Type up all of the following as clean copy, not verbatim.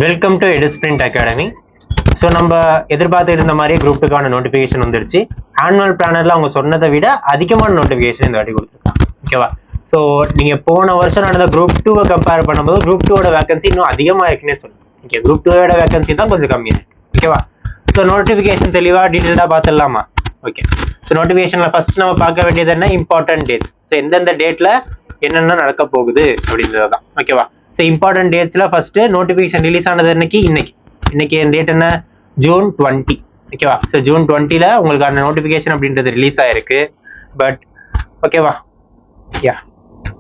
Welcome to Edusprint academy. So நம்ம எதிர்பார்த்து இருந்த மாதிரியே குரூப் டூக்கான நோட்டிஃபிகேஷன் வந்துருச்சு. ஆனுவல் பிளானர்ல அவங்க சொன்னதை விட அதிகமான நோட்டிஃபிகேஷன் இந்த வாட்டி கொடுத்துருக்காங்க. ஓகேவா? ஸோ நீங்க போன வருஷம் நடந்த குரூப் டூவை கம்பேர் பண்ணும்போது குரூப் டூவோட வேகன்சி இன்னும் அதிகமாக இருக்குன்னே சொல்லுங்க. ஓகே, குரூப் டூவோட வேகன்சி தான் கொஞ்சம் கம்மியாக இருக்கு. ஓகேவா? ஸோ நோட்டிஃபிகேஷன் தெளிவாக டீட்டெயிலாக பார்த்துடலாமா? ஓகே, ஸோ நோட்டிஃபிகேஷன்ல ஃபர்ஸ்ட் நம்ம பார்க்க வேண்டியது என்ன, இம்பார்ட்டன்ட் டேட்ஸ். ஸோ எந்தெந்த டேட்ல என்னென்ன நடக்க போகுது அப்படின்றது தான். ஓகேவா? ஸோ இம்பார்ட்டன்ட் டேட்ஸ்ல ஃபர்ஸ்ட் நோட்டிஃபிகேஷன் ரிலீஸ் ஆனது இன்னைக்கு டேட் என்ன, ஜூன் 20. ஓகேவா? ஸோ ஜூன் 20ல உங்களுக்கான நோட்டிஃபிகேஷன் அப்படின்றது ரிலீஸ் ஆயிருக்கு. பட் ஓகேவா, யா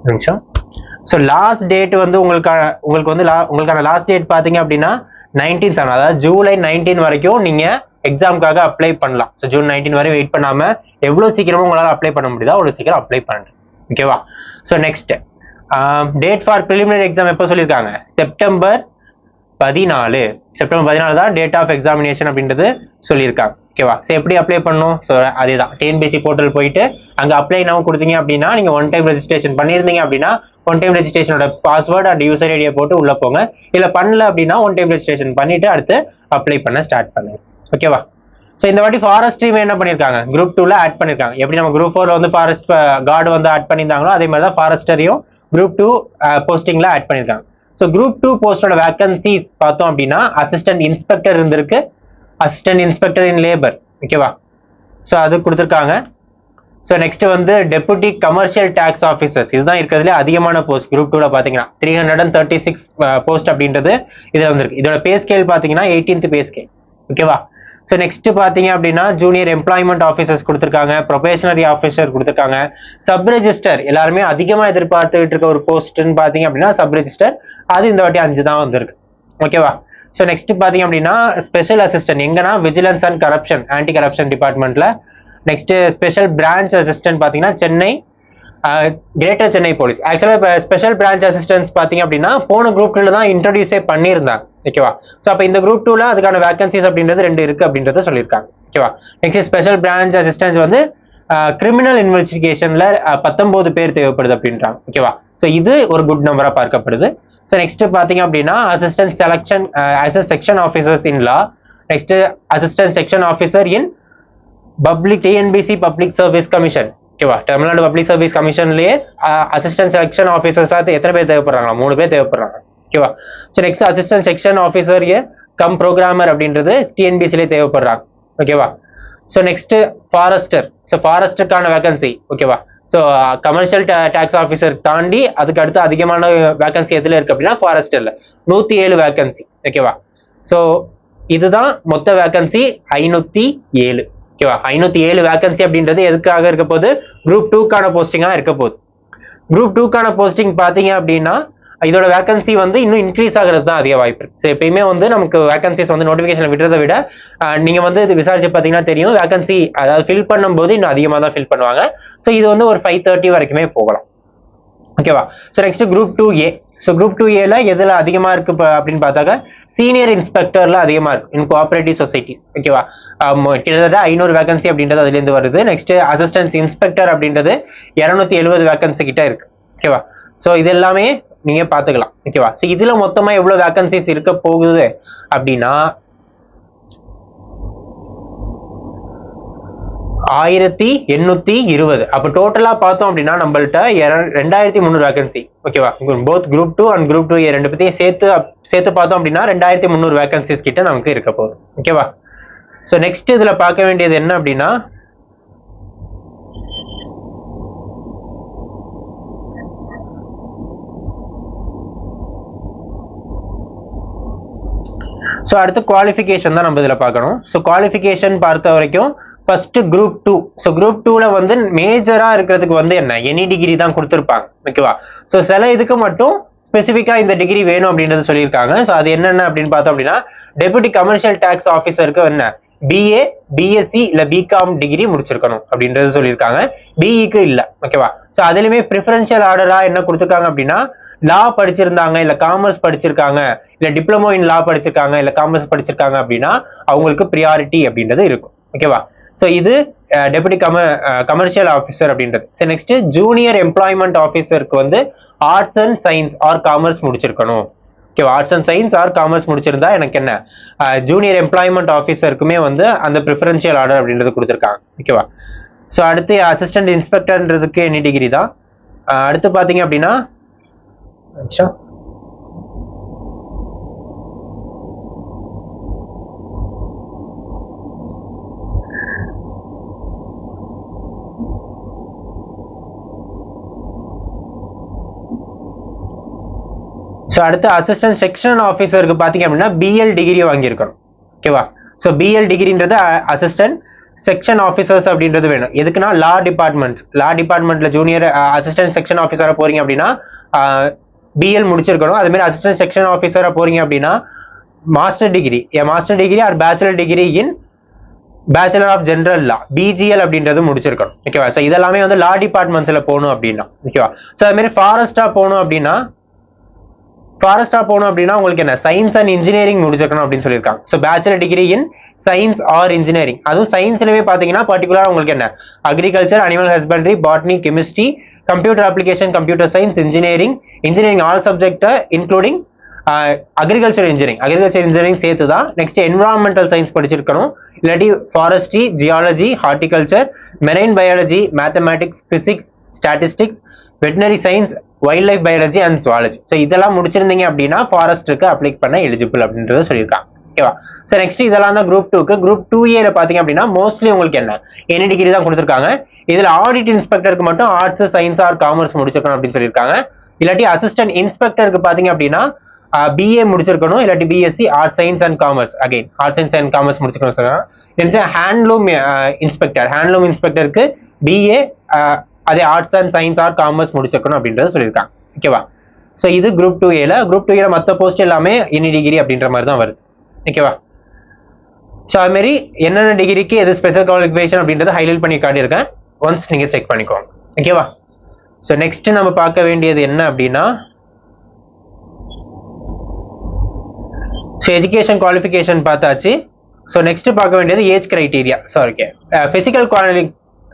நிமிஷம். ஸோ லாஸ்ட் டேட் வந்து உங்களுக்கான லாஸ்ட் டேட் பார்த்தீங்க அப்படின்னா 19/7, அதாவது ஜூலை 19 வரைக்கும் நீங்க எக்ஸாமுக்காக அப்ளை பண்ணலாம். ஸோ ஜூன் 19 வரையும் வெயிட் பண்ணாம எவ்வளவு சீக்கிரமா உங்களால் அப்ளை பண்ண முடியுதோ அவ்வளவு சீக்கிரம் அப்ளை பண்ணுங்க. ஓகேவா? So next date for preliminary exam எப்போ சொல்லியிருக்காங்க, செப்டம்பர் 14 தான் டேட் ஆஃப் எக்ஸாமினேஷன் அப்படின்றது சொல்லியிருக்காங்க. ஓகேவா? ஸோ எப்படி அப்ளை பண்ணணும், ஸோ அதேதான் டிஎன்பிஎஸ்சி போர்ட்டல் போயிட்டு அங்கே அப்ளை நவ் கொடுத்தீங்க அப்படின்னா நீங்கள் ஒன் டைம் ரெஜிஸ்ட்ரேஷன் பண்ணியிருந்தீங்க அப்படின்னா ஒன் டைம் ரெஜிஸ்ட்ரேஷனோட பாஸ்வேர்டு அண்ட் யூசர் ஐடியை போட்டு உள்ள போங்க. இல்லை பண்ணல அப்படின்னா ஒன் டைம் ரெஜிஸ்ட்ரேஷன் பண்ணிட்டு அடுத்து அப்ளை பண்ண ஸ்டார்ட் பண்ணுங்க. ஓகேவா? ஸோ இந்த வாட்டி ஃபாரஸ்ட்ரியும் என்ன பண்ணியிருக்காங்க, குரூப் 2ல ஆட் பண்ணியிருக்காங்க. எப்படி நம்ம குரூப் 4 வந்து ஃபாரஸ்ட் கார்டு வந்து ஆட் பண்ணியிருந்தாங்களோ அதே மாதிரி தான் ஃபாரஸ்டரையும் குரூப் 2 போஸ்டிங்ல ஆட் பண்ணியிருக்காங்க. ஸோ குரூப் 2 போஸ்டோட வேகன்சிஸ் பார்த்தோம் அப்படின்னா அசிஸ்டன்ட் இன்ஸ்பெக்டர் இருந்திருக்கு, அசிஸ்டன்ட் இன்ஸ்பெக்டர் இன் லேபர். ஓகேவா? ஸோ அது கொடுத்துருக்காங்க. ஸோ நெக்ஸ்ட் வந்து டெபுட்டி கமர்ஷியல் டேக்ஸ் ஆஃபீஸர்ஸ், இதுதான் இருக்கிறதுல அதிகமான போஸ்ட் குரூப் 2ல பார்த்தீங்கன்னா 336 போஸ்ட் அப்படின்றது இதில் வந்திருக்கு. இதோட பே ஸ்கேல் பார்த்தீங்கன்னா 18th பே ஸ்கேல். ஓகேவா? ஸோ நெக்ஸ்ட் பார்த்தீங்க அப்படின்னா ஜூனியர் எம்ப்ளாய்மெண்ட் ஆஃபீஸர்ஸ் கொடுத்துருக்காங்க, ப்ரொபேஷனரி ஆஃபீஸர் கொடுத்துருக்காங்க, சப் ரெஜிஸ்டர் எல்லாருமே அதிகமாக எதிர்பார்த்துட்டு இருக்க ஒரு போஸ்ட்னு பார்த்தீங்க அப்படின்னா சப் ரெஜிஸ்டர், அது இந்த வாட்டி 5 தான் வந்திருக்கு. ஓகேவா? ஸோ நெக்ஸ்ட் பார்த்தீங்க அப்படின்னா ஸ்பெஷல் அசிஸ்டன்ட் எங்கன்னா vigilance and corruption anti corruption டிபார்ட்மெண்ட்ல. நெக்ஸ்ட் ஸ்பெஷல் பிரான்ச் அசிஸ்டன்ட் பார்த்தீங்கன்னா சென்னை கிரேட்டர் சென்னை போலீஸ். ஆக்சுவலாக இப்போ ஸ்பெஷல் பிரான்ச் அசிஸ்டன்ஸ் பார்த்தீங்க அப்படின்னா போன குரூப் 2ல தான் இன்ட்ரடியூஸே பண்ணியிருந்தாங்க. ஓகேவா? ஸோ அப்போ இந்த குரூப் 2ல அதுக்கான வேகன்சிஸ் அப்படின்றது 2 இருக்கு அப்படின்றத சொல்லியிருக்காங்க. ஓகேவா? நெக்ஸ்ட் ஸ்பெஷல் பிரான்ச் அசிஸ்டன்ஸ் வந்து கிரிமினல் இன்வெஸ்டிகேஷன்ல 19 பேர் தேவைப்படுது அப்படின்றாங்க. ஓகேவா? ஸோ இது ஒரு குட் நம்பரா பார்க்கப்படுது. ஸோ நெக்ஸ்ட் பார்த்தீங்க அப்படின்னா assistant section officers in law, next assistant section officer in public TNPSC public service commission. ஓகேவா? Tamil Nadu public service கமிஷன்லயே assistant section ஆஃபீஸர்ஸா எத்தனை பேர் தேவைப்படுறாங்களா, 3 பேர் தேவைப்படுறாங்க. ஓகேவா? So next assistant section officer come programmer அப்படின்றது டிஎன்பிசிலே தேவைப்படுறாங்க. ஓகேவா? So next forester, so ஃபாரஸ்டருக்கான vacancy. ஓகேவா? So commercial tax officer தாண்டி அதுக்கு அடுத்து அதிகமான வேகன்சி எதுல இருக்கு அப்படின்னா ஃபாரஸ்டர்ல 107 வேகன்சி. ஓகேவா? ஸோ இதுதான் மொத்த வேகன்சி 507. ஓகேவா? 507 வேகன்சி அப்படின்றது எதுக்காக இருக்க போகுது, குரூப் 2க்கான போஸ்டிங்கா இருக்க போகுது. குரூப் 2க்கான போஸ்டிங் பாத்தீங்க அப்படின்னா இதோட வேகன்சி வந்து இன்னும் இன்க்ரீஸ் ஆகிறது தான் அதிக வாய்ப்பு இருக்கு. ஸோ எப்பயுமே வந்து நமக்கு வேகன்சிஸ் வந்து நோட்டிஃபிகேஷன் விடுறதை விட நீங்க வந்து இது விசாரிச்சு பார்த்தீங்கன்னா தெரியும், வேகன்சி அதாவது ஃபில் பண்ணும்போது இன்னும் அதிகமாக தான் ஃபில் பண்ணுவாங்க. ஸோ இது வந்து ஒரு 530 வரைக்குமே போகலாம். ஓகேவா? So next group 2A. So group 2Aல எதுல அதிகமா இருக்கு அப்படின்னு பார்த்தாக்க சீனியர் இன்ஸ்பெக்டர்ல அதிகமா இருக்கு இன் கோஆபரேட்டிவ் சொசைட்டிஸ். ஓகேவா? கிட்டத்தட்ட 500 வேகன்சி அப்படின்றது அதுல இருந்து வருது. நெக்ஸ்ட் அசிஸ்டன்ட் இன்ஸ்பெக்டர் அப்படின்றது 270 வேகன்சி கிட்ட இருக்கு. ஓகேவா? ஸோ இது எல்லாமே நீங்க பாத்துக்கலாம். ஓகேவா? ஸோ இதுல மொத்தமா எவ்வளவு வேகன்சிஸ் இருக்க போகுது அப்படின்னா 1820. அப்ப டோட்டலா பார்த்தோம் அப்படின்னா நம்மள்ட்ட 2300 வேகன்சி. ஓகேவா? Both group 2 and group 2A ரெண்டு பத்தியும் சேர்த்து பார்த்தோம் அப்படின்னா 2300 வேகன்சிஸ் கிட்ட நமக்கு இருக்க போகுது. ஓகேவா? ஸோ நெக்ஸ்ட் இதுல பார்க்க வேண்டியது என்ன அப்படின்னா ஸோ அடுத்து குவாலிஃபிகேஷன் தான் நம்ம இதில் பார்க்கணும். ஸோ குவாலிஃபிகேஷன் பார்த்த வரைக்கும் ஃபர்ஸ்ட் குரூப் 2. ஸோ குரூப் 2ல வந்து மேஜரா இருக்கிறதுக்கு வந்து என்ன, எனி டிகிரி தான் கொடுத்துருப்பாங்க. ஓகேவா? ஸோ சில இதுக்கு மட்டும் ஸ்பெசிஃபிக்கா இந்த டிகிரி வேணும் அப்படின்றது சொல்லியிருக்காங்க. ஸோ அது என்னென்ன அப்படின்னு பார்த்தோம் அப்படின்னா டெபுட்டி கமர்ஷியல் டேக்ஸ் ஆஃபீஸருக்கு என்ன BA, BSc இல்ல பிகாம் டிகிரி முடிச்சிருக்கணும் அப்படின்றது சொல்லியிருக்காங்க. பிஇக்கு இல்ல. ஓகேவா? ஸோ அதுலயுமே ப்ரிஃபரன்ஷியல் ஆர்டரா என்ன கொடுத்துருக்காங்க அப்படின்னா லா படிச்சிருந்தாங்க, இல்ல காமர்ஸ் படிச்சிருக்காங்க, இல்ல டிப்ளமோ இன் லா படிச்சிருக்காங்க, இல்ல காமர்ஸ் படிச்சிருக்காங்க அப்படின்னா அவங்களுக்கு ப்ரியாரிட்டி அப்படின்றது இருக்கும். ஓகேவா? ஸோ இது டெபுட்டி கமர்ஷியல் ஆஃபீஸர் அப்படின்றது. ஸோ நெக்ஸ்ட் ஜூனியர் எம்ப்ளாய்மெண்ட் ஆஃபீஸருக்கு வந்து arts and science or commerce முடிச்சிருக்கணும். ஓகேவா. Arts and science or commerce முடிச்சிருந்தா எனக்கு என்ன ஜூனியர் எம்ப்ளாய்மெண்ட் ஆஃபீஸருக்குமே வந்து அந்த ப்ரிஃபரன்ஷியல் ஆர்டர் அப்படின்றது கொடுத்துருக்காங்க. ஓகேவா. ஸோ அடுத்து அசிஸ்டன்ட் இன்ஸ்பெக்டர்ன்றதுக்கு எனி டிகிரி தான். அடுத்து பார்த்தீங்க அப்படின்னா ஸோ அடுத்து அசிஸ்டன்ட் செக்ஷன் ஆஃபீஸருக்கு பார்த்தீங்க அப்படின்னா பிஎல் டிகிரி வாங்கியிருக்கணும். ஓகேவா. ஸோ பிஎல் டிகிரின்றது அசிஸ்டன்ட் செக்ஷன் ஆஃபீஸர்ஸ் அப்படின்றது வேணும். எதுக்குன்னா லா டிபார்ட்மெண்ட்ல ஜூனியர் அசிஸ்டன்ட் செக்ஷன் ஆஃபீஸரா போறீங்க அப்படின்னா பிஎல் முடிச்சிருக்கணும். அதே மாதிரி அசிஸ்டன்ட் செக்ஷன் ஆஃபீஸரா போறீங்க அப்படின்னா master degree or bachelor degree in bachelor of general law BGL அப்படின்றது முடிச்சிருக்கணும். ஓகேவா. ஸோ இதெல்லாமே வந்து லா டிபார்ட்மெண்ட்ஸ்ல போகணும் அப்படின்னா. ஓகேவா. ஸோ அது மாதிரி ஃபாரஸ்டா போகணும் அப்படின்னா உங்களுக்கு என்ன சயின்ஸ் அண்ட் இன்ஜினியரிங் முடிச்சிருக்கணும் அப்படின்னு சொல்லியிருக்காங்க. So bachelor degree in science or engineering. அதுவும் சயின்ஸ்லவே பாத்தீங்கன்னா பர்டிகுலரா உங்களுக்கு என்ன agriculture, animal husbandry, botany, chemistry, computer application, computer science, engineering all subject including agriculture engineering சேர்த்து தான். நெக்ஸ்ட் என்விரான்மெண்டல் சயின்ஸ் படிச்சிருக்கணும். இல்லாட்டி forestry, geology, horticulture, marine biology, mathematics, physics, statistics, veterinary science, wild life biology and zoology. So இதெல்லாம் முடிச்சிருந்தீங்க அப்படின்னா ஃபாரஸ்ட்டுக்கு apply பண்ண eligible அப்படின்றத சொல்லியிருக்காங்க. ஓகேவா. ஸோ நெக்ஸ்ட் இதெல்லாம் தான் குரூப் 2க்கு. குரூப் 2A பாத்தீங்க அப்படின்னா மோஸ்ட்லி உங்களுக்கு என்ன எனி டிகிரி தான் கொடுத்துருக்காங்க. இதுல ஆடிட் இன்ஸ்பெக்டருக்கு மட்டும் ஆர்ட்ஸ், சயின்ஸ் ஆர் காமர்ஸ் முடிச்சிருக்கணும் அப்படின்னு சொல்லியிருக்காங்க. இல்லாட்டி அசிஸ்டன்ட் இன்ஸ்பெக்டருக்கு பாத்தீங்க அப்படின்னா பிஏ முடிச்சிருக்கணும். இல்லாட்டி BSc arts, science and commerce, again arts science and commerce முடிச்சிருக்கணும். ஹேண்ட்லூம் இன்ஸ்பெக்டருக்கு பிஏ அதே arts and science or commerce முடிச்சிருக்கணும் அப்படின்றத சொல்லியிருக்காங்க. ஓகேவா. ஸோ இது குரூப் 2A. குரூப் 2A மற்ற போஸ்ட் எல்லாமே எனி டிகிரி அப்படின்ற மாதிரி தான் வருது. ஓகேவா. ஸோ அது மாதிரி என்னென்ன டிகிரிக்கு எது ஸ்பெஷல் குவாலிஃபிகேஷன் அப்படின்றத ஹைலைட் பண்ணி காட்டியிருக்கேன். ஒன்ஸ் நீங்க செக் பண்ணிக்கோங்க. ஓகேவா. ஸோ நெக்ஸ்ட் நம்ம பார்க்க வேண்டியது என்ன அப்படின்னா ஸோ எஜுகேஷன் குவாலிஃபிகேஷன் பார்த்தாச்சு. ஸோ நெக்ஸ்ட் பார்க்க வேண்டியது age criteria. So okay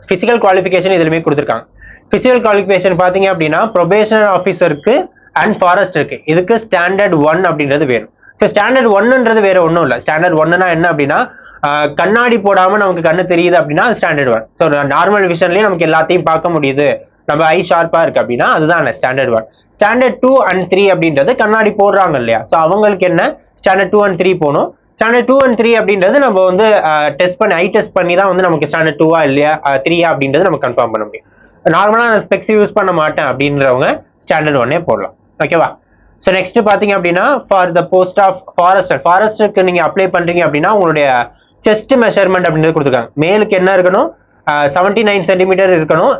physical qualification இதுலயுமே கொடுத்துருக்காங்க. பிசிக்கல் குவாலிஃபிகேஷன் பாத்தீங்க அப்படின்னா ப்ரொபேஷனல் ஆஃபீஸருக்கு அண்ட் ஃபாரஸ்டருக்கு இதுக்கு ஸ்டாண்டர்ட் 1 அப்படின்றது வேணும். ஸோ ஸ்டாண்டர்ட் 1ன்றது வேற ஒன்றும் இல்லை. ஸ்டாண்டர்ட் 1னா என்ன அப்படின்னா கண்ணாடி போடாம நமக்கு கண்ணு தெரியுது அப்படின்னா அது ஸ்டாண்டர்ட் 1. ஸோ நார்மல் விஷன்லயே நமக்கு எல்லாத்தையும் பார்க்க முடியுது, நம்ம ஐ ஷார்ப்பா இருக்கு அப்படின்னா அதுதான் ஸ்டாண்டர்ட் 1. ஸ்டாண்டர்ட் 2 and 3 அப்படின்றது கண்ணாடி போடுறாங்க இல்லையா, ஸோ அவங்களுக்கு என்ன ஸ்டாண்டர்ட் 2 and 3 போகணும். ஸ்டாண்டர்ட் 2 and 3 அப்படின்றது நம்ம வந்து ஐ டெஸ்ட் பண்ணி தான் வந்து நமக்கு ஸ்டாண்டர்ட் 2 இல்லையா 3 அப்படின்றது நம்ம கன்ஃபார்ம் பண்ண முடியும். நார்மலா நான் ஸ்பெக்ஸ் யூஸ் பண்ண மாட்டேன் அப்படின்றவங்க ஸ்டாண்டர்ட் 1 போடலாம். ஓகேவா. ஸோ நெக்ஸ்ட் பாத்தீங்க அப்படின்னா ஃபார் த போஸ்ட் ஆஃப் ஃபாரஸ்டருக்கு நீங்க அப்ளை பண்றீங்க அப்படின்னா உங்களுடைய செஸ்ட் மெஷர்மெண்ட் அப்படின்றது கொடுத்துருக்காங்க. மேலுக்கு என்ன இருக்கணும் 79 சென்டிமீட்டர் இருக்கணும்.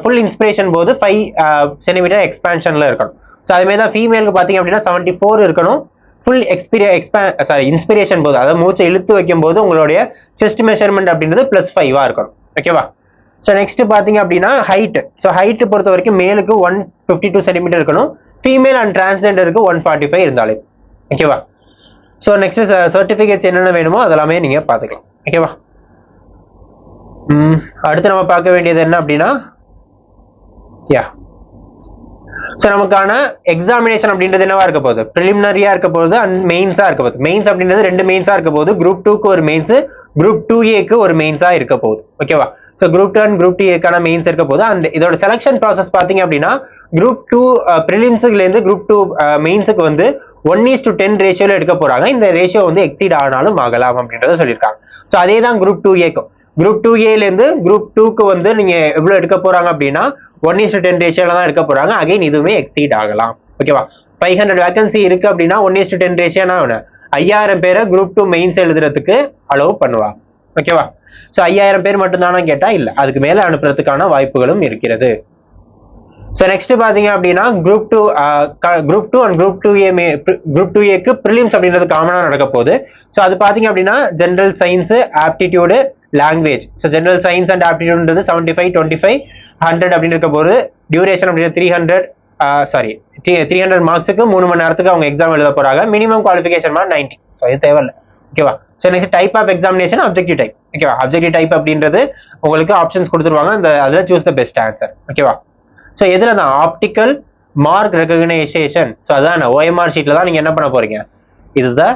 ஃபுல் இன்ஸ்பிரேஷன் போது 5 சென்டிமீட்டர் எக்ஸ்பான்ஷன்ல இருக்கணும். ஸோ அதுமாதிரி தான் ஃபீமேலுக்கு பாத்தீங்க அப்படின்னா 74 இருக்கணும். ஃபுல் இன்ஸ்பிரேஷன் போது அதாவது மூச்சை இழுத்து வைக்கும் போது உங்களுடைய செஸ்ட் மெஷர்மெண்ட் அப்படின்றது +5 இருக்கணும். ஓகேவா. ஸோ நெக்ஸ்ட் பாத்தீங்க அப்படின்னா ஹைட். ஸோ ஹைட் பொறுத்த வரைக்கும் மேலுக்கு 152 சென்டிமீட்டர் இருக்கணும். ஃபீமேல் அண்ட் டிரான்ஸ்ஜெண்டருக்கு 145 இருந்தாலே. ஓகேவா. ஸோ நெக்ஸ்ட் சர்டிபிகேட்ஸ் என்னென்ன வேணுமோ அதெல்லாமே நீங்க பாத்துக்கலாம். ஓகேவா. அடுத்து நம்ம பார்க்க வேண்டியது என்ன அப்படின்னா ஸோ நமக்கான எக்ஸாமினேஷன் அப்படின்றது என்னவா இருக்க போகுது, ப்ரிலிமினரியா இருக்க போகுது அண்ட் மெயின்ஸா இருக்க போகுது. மெயின்ஸ் அப்படின்றது 2 மெயின்ஸா இருக்க போகுது. குரூப் 2க்கு ஒரு மெயின்ஸ், குரூப் 2A ஒரு மெயின்ஸா இருக்க போகுது. ஓகேவா. So group 2 and group 2A mains இருக்க போது அண்ட் இதோட செலக்ஷன் ப்ராசஸ் பாத்தீங்க அப்படின்னா குரூப் 2 ப்ரிலிம்ஸ்ல இருந்து குரூப் 2 மெயின்ஸுக்கு வந்து 1:10 ரேஷியோல எடுக்க போறாங்க. இந்த ரேஷியோ வந்து எக்ஸீட் ஆனாலும் ஆகலாம் அப்படின்றத சொல்லியிருக்காங்க. ஸோ அதே தான் குரூப் 2A குரூப் 2A இருந்து குரூப் 2க்கு வந்து நீங்க எவ்வளவு எடுக்க போறாங்க அப்படின்னா 1:10 ரேஷியோல தான் எடுக்க போறாங்க. அகைன் இதுவுமே எக்ஸீட் ஆகலாம். ஓகேவா. 500 வேகன்சி இருக்கு அப்படின்னா 1:10 ரேஷியோனா 5000 பேரை குரூப் 2 மெயின்ஸ் எழுதுறதுக்கு அலோவ் பண்ணுவாங்க. ஓகேவா. ஸோ 5000 பேர் மட்டும்தானா கேட்டா இல்ல, அதுக்கு மேல அனுப்புறதுக்கான வாய்ப்புகளும் இருக்கிறது. ஸோ நெக்ஸ்ட் பாத்தீங்க அப்படின்னா group 2 and group 2A prelims அப்படின்றது காமனா நடக்க போகுது. ஸோ அது பாத்தீங்க அப்படின்னா general science, aptitude, language. So general science and ஆப்டிடியூட்ன்றது 75, 25, 100 அப்படின்னு இருக்க போது. டியூரேஷன் அப்படின்றது 300 மார்க்ஸுக்கு 3 மணி நேரத்துக்கு அவங்க எக்ஸாம் எழுத போறாங்க. Minimum qualification 90. ஸோ இது தேவையில்லை. ஓகேவா. So next type of examination objective type. ஓகேவா. அப்ஜெக்டிவ் டைப் அப்படின்றது உங்களுக்கு ஆப்ஷன்ஸ் கொடுத்துருவாங்க, அந்த அதில் சூஸ் த பெஸ்ட் ஆன்சர். ஓகேவா. ஸோ எதுல தான் ஆப்டிக்கல், மார்க் ரெகக்னைசேஷன். ஸோ அதான் OMR ஷீட்ல தான் நீங்க என்ன பண்ண போறீங்க, இதுதான்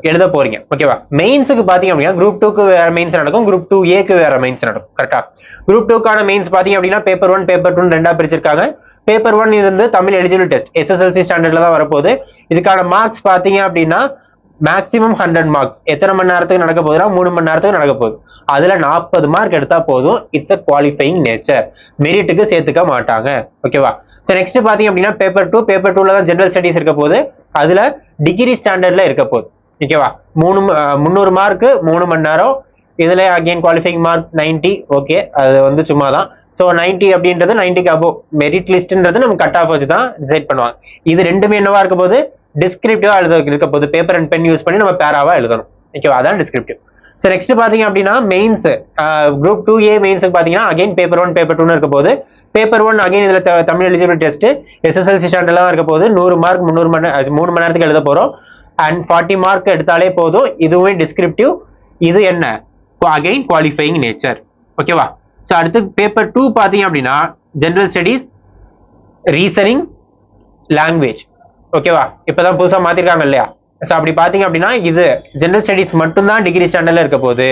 எழுத போறீங்க. ஓகேவா? மெயின்ஸுக்கு பாத்தீங்க அப்படின்னா குரூப் 2க்கு வேற மெயின்ஸ் நடக்கும், குரூப் 2A வேற மெயின்ஸ் நடக்கும். கரெக்டா? குரூப் 2க்கான மெயின்ஸ் பாத்தீங்க அப்படின்னா பேப்பர் 1 பேப்பர் 2 ரெண்டா பிரிச்சிருக்காங்க. பேப்பர் 1 இருந்து தமிழ் எலிஜிபிள் டெஸ்ட் SSLC ஸ்டாண்டர்ட்ல தான் வரப்போகுது. இதுக்கான மார்க்ஸ் பாத்தீங்க அப்படின்னா மேக்ஸிமம் 100 மார்க்ஸ். எத்தனை மணி நேரத்துக்கு நடக்க போகுதுன்னா 3 மணி நேரத்துக்கு நடக்க போகுது. அதுல 40 மார்க் எடுத்தா போதும். இட்ஸ் அ குவாலிஃபைங் நேச்சர், மெரிட்டுக்கு சேர்த்துக்க மாட்டாங்க. ஓகேவா? ஸோ நெக்ஸ்ட் பாத்தீங்க அப்படின்னா பேப்பர் 2ல தான் ஜெனரல் ஸ்டடிஸ் இருக்க போகுது. அதுல டிகிரி ஸ்டாண்டர்ட்ல இருக்க போகுது. ஓகேவா? 300 மார்க் 3 மணி நேரம். இதுல அகைன் குவாலிஃபைங் மார்க் 90. ஓகே, அது வந்து சும்மா தான். ஸோ 90 அப்படின்றது 90க்கு அபோவ். மெரிட் லிஸ்ட்ன்றது நம்ம கட் ஆஃப் வச்சு தான் டிசைட் பண்ணுவாங்க. இது ரெண்டுமே என்னவா இருக்க போது, டிஸ்கிரிப்டிவா இருக்க போது. பேப்பர் அண்ட் பென் யூஸ் பண்ணி நம்ம பேராவா எழுதணும். ஓகேவா? அதான் டிஸ்கிரிப்டிவ். ஸோ நெக்ஸ்ட் பாத்தீங்க அப்படின்னா மெயின்ஸ் குரூப் 2A மெயின்ஸுக்கு பாத்தீங்கன்னா அகைன் பேப்பர் 1 பேப்பர் 2 இருக்க போது. பேப்பர் 1 அகைன் இதுல தமிழ் எலிஜிபிள் டெஸ்ட் SSLC ஸ்டாண்டர்ட்ல தான் இருக்க போது. 100 மார்க் 3 மணி நேரத்துக்கு எழுத போறோம். அண்ட் 40 மார்க் எடுத்தாலே போதும். இதுவே டிஸ்கிரிப்டிவ். இது என்ன, அகைன் குவாலிஃபைங் நேச்சர். ஓகேவா? ஸோ அடுத்து பேப்பர் 2 பாத்தீங்க அப்படின்னா ஜெனரல் ஸ்டடிஸ், ரீசனிங், லாங்குவேஜ். ஓகேவா? இப்பதான் புதுசா மாத்திருக்காங்க இல்லையா? ஸோ அப்படி பாத்தீங்க அப்படின்னா இது ஜெனரல் ஸ்டடிஸ் மட்டும்தான் டிகிரி ஸ்டாண்டர்ட்ல இருக்க போது.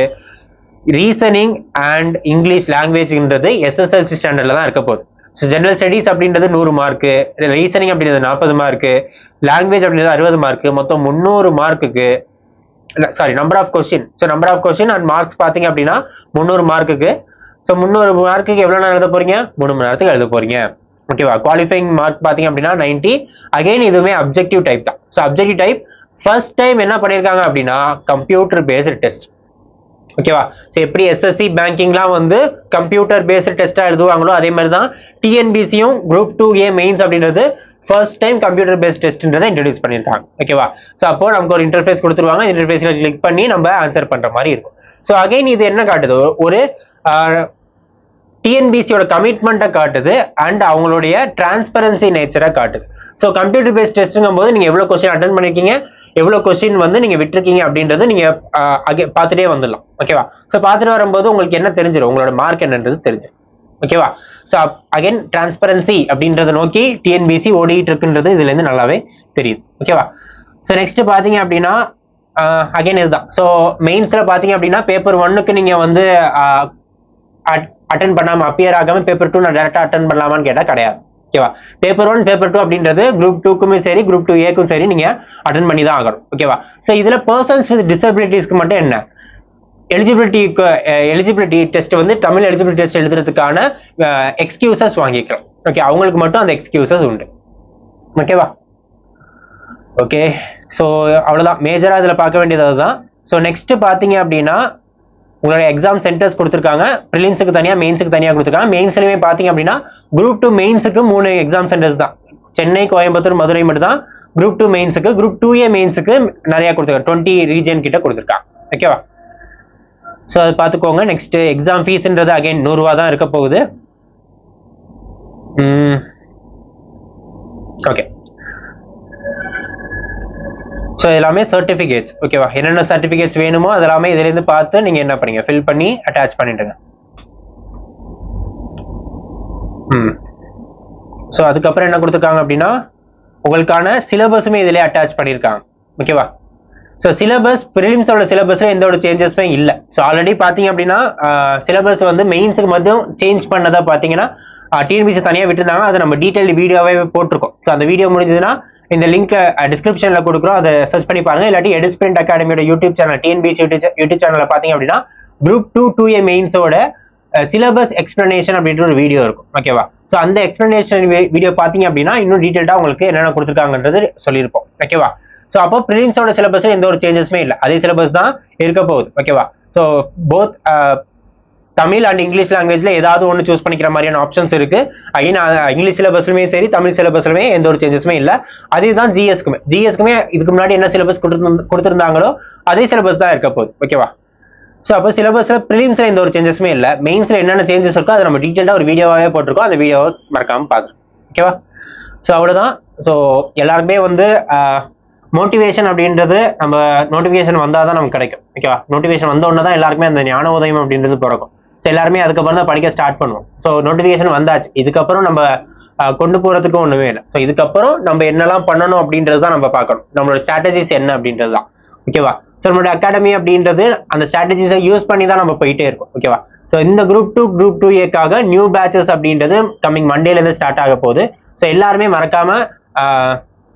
ரீசனிங் அண்ட் இங்கிலீஷ் லாங்குவேஜ்ன்றது SSLC ஸ்டாண்டர்ட்ல தான் இருக்க போகுது. ஸோ ஜெனரல் ஸ்டடிஸ் அப்படின்றது 100 மார்க்கு, ரீசனிங் அப்படின்றது 40 மார்க்கு, லாங்குவேஜ் அப்படின்றது 60 மார்க்கு, மொத்தம் 300 மார்க்குக்கு sorry number of question. So number of question and marks பாத்தீங்க அப்படின்னா 300 மார்க்குக்கு. ஸோ 300 மார்க்குக்கு எவ்வளவு நேரம் எழுத போறீங்க, 3 மணி நேரத்துக்கு எழுத போறீங்க. ஓகேவா? குவாலிஃபைங் மார்க் பாத்தீங்க அப்படின்னா 90. அகைன் இதுவுமே அப்ஜெக்டிவ் டைப் தான். So objective type first time என்ன பண்ணிருக்காங்க அப்படின்னா கம்ப்யூட்டர் பேஸ்டு டெஸ்ட். ஓகேவா? ஸோ எப்படி SSC பேங்கிங்லாம் வந்து கம்ப்யூட்டர் பேஸ்டு டெஸ்டா எழுதுவாங்களோ அதே மாதிரி தான் TNBCயும் குரூப் 2A மெயின்ஸ் அப்படின்றது ஃபர்ஸ்ட் டைம் கம்ப்யூட்டர் பேஸ்ட் டெஸ்ட்ன்றதை இன்ட்ரடியூஸ் பண்ணிருக்காங்க. ஓகேவா? ஸோ அப்போ நமக்கு ஒரு இன்டர்ஃபேஸ் கொடுத்துருவாங்க. இன்டர்ஃபேஸ்ல கிளிக் பண்ணி நம்ம ஆன்சர் பண்ற மாதிரி இருக்கும். ஸோ அகைன் இது என்ன காட்டுது, ஒரு TNBCயோட கமிட்மெண்ட்டை காட்டுது அண்ட் அவங்களுடைய டிரான்ஸ்பரன்சி நேச்சரை காட்டுது. ஸோ கம்ப்யூட்டர் பேஸ்ட் டெஸ்ட்ங்கும் போது நீங்க எவ்வளவு கொஸ்டின் அட்டன் பண்ணிருக்கீங்க, எவ்வளவு கொஸ்டின் வந்து நீங்க விட்டுருக்கீங்க அப்படின்றது நீங்க பார்த்துட்டே வந்துடலாம். ஓகேவா? ஸோ பார்த்துட்டு வரும்போது உங்களுக்கு என்ன தெரிஞ்சிடும், உங்களோட மார்க் என்னன்றது தெரிஞ்சிடும். ஓகேவா? ஸோ அகைன் டிரான்ஸ்பரன்சி அப்படின்றத நோக்கி TNBC ஓடிட்டு இருக்குன்றது இதுல இருந்து நல்லாவே தெரியுது. ஓகேவா? ஸோ நெக்ஸ்ட் பாத்தீங்க அப்படின்னா அகைன் இதுதான். ஸோ மெயின்ஸ்ல பாத்தீங்க அப்படின்னா பேப்பர் 1க்கு நீங்க வந்து அட்டன் பண்ணாம அப்பியர் ஆகாம பேப்பர் 2 நான் டைரக்டா அட்டன் பண்ணலாமான்னு கேட்டா கிடையாது. ஓகேவா? பேப்பர் 1 பேப்பர் 2 அப்படின்றது குரூப் 2க்குமே சரி குரூப் 2Aக்கும் சரி நீங்க அட்டன் பண்ணி தான் ஆகணும். ஓகேவா? ஸோ இதுல பர்சன்ஸ் வித் டிசபிலிட்டிஸ்க்கு மட்டும் என்ன எலிஜிபிலிட்டி டெஸ்ட் வந்து தமிழ் எலிஜிபிலிட்டி டெஸ்ட் எழுதுறதுக்கான எக்ஸ்கியூசஸ் வாங்கிக்கிறோம். ஓகே, அவங்களுக்கு மட்டும் அந்த எக்ஸ்கியூசஸ் உண்டு. ஓகேவா? ஓகே, ஸோ அவ்வளவுதான் மேஜரா இதுல பார்க்க வேண்டியது அதுதான். ஸோ நெக்ஸ்ட் பாத்தீங்க அப்படின்னா உங்களோட எக்ஸாம் சென்டர்ஸ் கொடுத்துருக்காங்க. ப்ரிலிம்ஸுக்கு தனியா மெயின்ஸுக்கு தனியா கொடுத்துருக்காங்க. மெயின்ஸ்லயுமே பாத்தீங்க அப்படின்னா குரூப் 2 மெயின்ஸுக்கு 3 எக்ஸாம் சென்டர்ஸ் தான். சென்னை, கோயம்புத்தூர், மதுரை மட்டும் தான் குரூப் 2 மெயின்ஸுக்கு. குரூப் 2A மெயின்ஸுக்கு நிறைய கொடுத்துருக்காங்க. 20 ரீஜன் கிட்ட கொடுத்துருக்காங்க. ஓகேவா? ஸோ அது பார்த்துக்கோங்க. நெக்ஸ்ட் எக்ஸாம் ஃபீஸ்ன்றது அகைன் 100 ரூபா தான் இருக்க போகுது. ஓகே, ஸோ எல்லாமே சர்டிஃபிகேட்ஸ். ஓகேவா? என்னென்ன சர்டிஃபிகேட்ஸ் வேணுமோ அதெல்லாமே இதுல இருந்து பார்த்து நீங்க என்ன பண்ணீங்க, ஃபில் பண்ணி அட்டாச் பண்ணிடுங்க. ஸோ அதுக்கப்புறம் என்ன கொடுத்துருக்காங்க அப்படின்னா உங்களுக்கான சிலபஸுமே இதுல அட்டாச் பண்ணியிருக்காங்க. ஓகேவா? ஸோ சிலபஸ் ப்ரிலிம்ஸோட சிலபஸ்ல எந்த ஒரு சேஞ்சஸுமே இல்லை. ஸோ ஆல்ரெடி பார்த்தீங்க அப்படின்னா சிலபஸ் வந்து மெயின்ஸுக்கு மட்டும் சேஞ்ச் பண்ணதா பார்த்தீங்கன்னா TNBC தனியாக விட்டுருந்தாங்க. அதை நம்ம டீட்டெயில் வீடியோவே போட்டிருக்கோம். ஸோ அந்த வீடியோ முடிஞ்சதுன்னா இந்த லிங்க் டிஸ்கிரிப்ஷன்ல கொடுக்குறோம், அதை சர்ச் பண்ணி பாருங்க. இல்லாட்டி எடிஸ்பிரிண்ட் அகாடமியோட யூடியூப் சேனல் TNBC யூடியூப் சேனல்ல பார்த்தீங்க அப்படின்னா குரூப் 2A மெயின்ஸோட சிலபஸ் எக்ஸ்பிளனேஷன் அப்படின்ற ஒரு வீடியோ இருக்கும். ஓகேவா? ஸோ அந்த எக்ஸ்பிளனேஷன் வீடியோ பார்த்தீங்க அப்படின்னா இன்னும் டீட்டெயில்டா உங்களுக்கு என்னென்ன கொடுத்துருக்காங்கன்றது சொல்லியிருப்போம். ஓகேவா? ஸோ அப்போ ப்ரிலிம்ஸோட சிலபஸ்ல எந்த ஒரு சேஞ்சஸுமே இல்லை, அதே சிலபஸ் தான் இருக்க போகுது. ஓகேவா? So both Tamil and English லாங்குவேஜ்ல ஏதாவது ஒன்று சூஸ் பண்ணிக்கிற மாதிரியான ஆப்ஷன்ஸ் இருக்கு. அகைன் இங்கிலீஷ் சிலபஸ்லுமே சரி தமிழ் சிலபஸ்லுமே எந்த ஒரு சேஞ்சஸுமே இல்லை. அதே தான் ஜிஎஸ்க்குமே இதுக்கு முன்னாடி என்ன சிலபஸ் கொடுத்துருந்தாங்களோ அதே சிலபஸ் தான் இருக்க போகுது. ஓகேவா? ஸோ அப்போ சிலபஸ்ல ப்ரிலிம்ஸ்ல எந்த ஒரு சேஞ்சஸுமே இல்லை. மெயின்ஸ்ல என்னென்ன சேஞ்சஸ் இருக்கோ அதை நம்ம டீட்டெயிலாக ஒரு வீடியோவாகவே போட்டிருக்கோம். அந்த வீடியோவை மறக்காம பாருங்க. ஓகேவா? ஸோ அவ்வளோதான். ஸோ எல்லாருக்குமே வந்து மோட்டிவேஷன் அப்படின்றது நம்ம நோட்டிஃபிகேஷன் வந்தால் தான் நமக்கு கிடைக்கும். ஓகேவா? நோட்டிஃபிகேஷன் வந்த உடனே தான் எல்லாருக்குமே அந்த ஞான உதயம் அப்படின்றது பிறக்கும். ஸோ எல்லாருமே அதுக்கப்புறம் தான் படிக்க ஸ்டார்ட் பண்ணுவோம். ஸோ நோட்டிஃபிகேஷன் வந்தாச்சு, இதுக்கப்புறம் நம்ம கொண்டு போறதுக்கு ஒண்ணுமே இல்லை. ஸோ இதுக்கப்புறம் நம்ம என்னெல்லாம் பண்ணணும் அப்படின்றது தான் நம்ம பார்க்கணும். நம்மளோட ஸ்ட்ராட்டஜிஸ் என்ன அப்படின்றது தான். ஓகேவா? ஸோ நம்மளோட அகாடமி அப்படின்றது அந்த ஸ்ட்ராட்டஜிஸை யூஸ் பண்ணி தான் நம்ம போயிட்டே இருக்கோம். ஓகேவா? ஸோ இந்த குரூப் 2A நியூ பேச்சஸ் அப்படின்றது கம்மிங் மண்டேலேருந்து ஸ்டார்ட் ஆக போகுது. ஸோ எல்லாருமே மறக்காம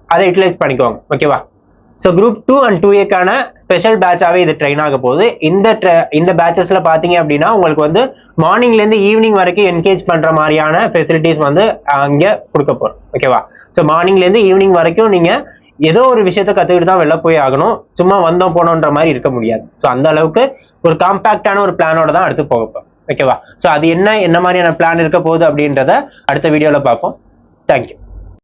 அதை யூட்டிலைஸ் பண்ணிக்கோங்க. ஓகேவா? So group 2 and 2A special பேட்சாவே இது ட்ரெயின் ஆக போகுது. இந்த பேட்சஸ்ல பாத்தீங்க அப்படின்னா உங்களுக்கு வந்து மார்னிங்ல இருந்து ஈவினிங் வரைக்கும் என்கேஜ் பண்ற மாதிரியான ஃபெசிலிட்டிஸ் வந்து அங்க கொடுக்க போறோம். ஓகேவா? ஸோ மார்னிங்ல இருந்து ஈவினிங் வரைக்கும் நீங்க ஏதோ ஒரு விஷயத்த கத்துக்கிட்டு தான் வெளில போய் ஆகணும். சும்மா வந்தோம் போனோன்ற மாதிரி இருக்க முடியாது. ஸோ அந்த அளவுக்கு ஒரு காம்பாக்டான ஒரு பிளானோட தான் அடுத்து போக போறோம். ஓகேவா? ஸோ அது என்ன மாதிரியான பிளான் இருக்க போகுது அப்படின்றத அடுத்த வீடியோல பார்ப்போம். தேங்க்யூ.